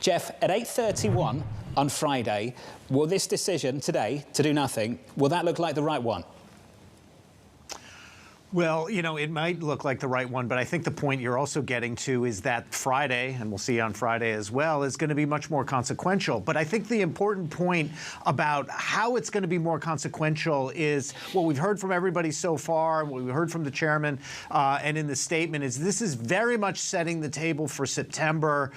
Jeff, at 8:31 on Friday, will this decision today to do nothing, will that look like the right one? Well, you know, it might look like the right one, but I think the point you're also getting to is that Friday, and we'll see on Friday as well, is going to be much more consequential. But I think the important point about how it's going to be more consequential is what we've heard from everybody so far, what we've heard from the chairman, and in the statement is this is very much setting the table for September.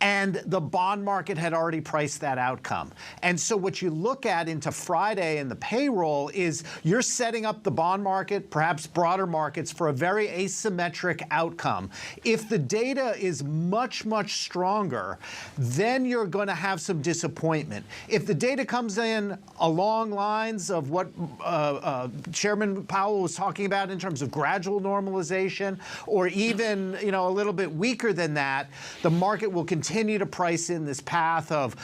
And the bond market had already priced that outcome. And so what you look at into Friday and the payroll is you're setting up the bond market, perhaps broader markets, for a very asymmetric outcome. If the data is much, much stronger, then you're going to have some disappointment. If the data comes in along lines of what Chairman Powell was talking about in terms of gradual normalization, or even, you know, a little bit weaker than that, the market will continue to price in this path of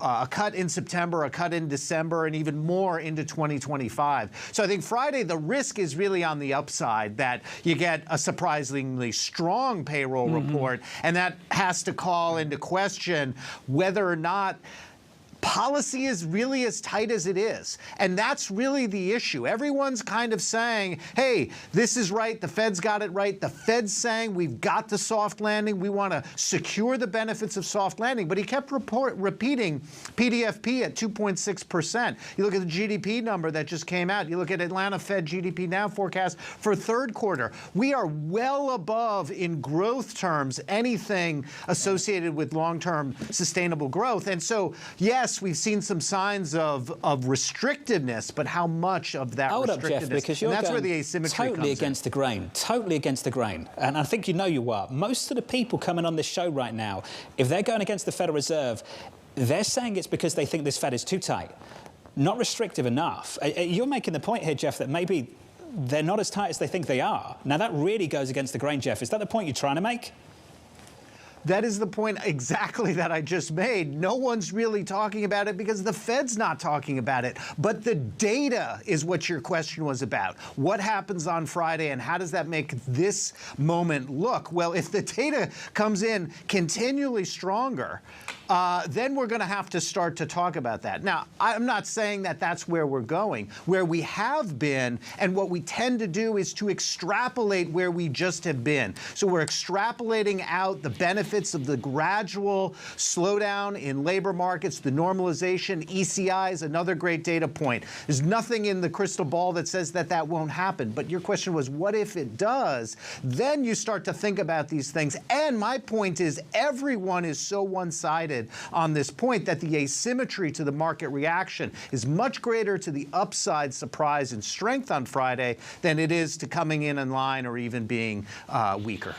a cut in September, a cut in December, and even more into 2025. So I think Friday, the risk is really on the upside that you get a surprisingly strong payroll report, and that has to call into question whether or not policy is really as tight as it is. And that's really the issue. Everyone's kind of saying, hey, this is right, the Fed's got it right. The Fed's saying we've got the soft landing. We want to secure the benefits of soft landing. But he kept repeating PDFP at 2.6%. You look at the GDP number that just came out. You look at Atlanta Fed GDP Now forecast for third quarter. We are well above, in growth terms, anything associated with long-term sustainable growth. And so, yes, we've seen some signs of restrictiveness, but how much of that Hold restrictiveness? Up, Jeff, because you're that's going where the asymmetry totally against the grain, totally against the grain. And I think you are. Most of the people coming on this show right now, if they're going against the Federal Reserve, they're saying it's because they think this Fed is too tight, not restrictive enough. You're making the point here, Jeff, that maybe they're not as tight as they think they are. Now, that really goes against the grain, Jeff. Is that the point you're trying to make? That is the point exactly that I just made. No one's really talking about it because the Fed's not talking about it. But the data is what your question was about. What happens on Friday and how does that make this moment look? Well, if the data comes in continually stronger, then we're going to have to start to talk about that. Now, I'm not saying that that's where we're going. Where we have been, and what we tend to do is to extrapolate where we just have been. So we're extrapolating out the benefits of the gradual slowdown in labor markets, the normalization. ECI is another great data point. There's nothing in the crystal ball that says that that won't happen. But your question was, what if it does? Then you start to think about these things. And my point is, everyone is so one-sided on this point that the asymmetry to the market reaction is much greater to the upside surprise and strength on Friday than it is to coming in line or even being weaker.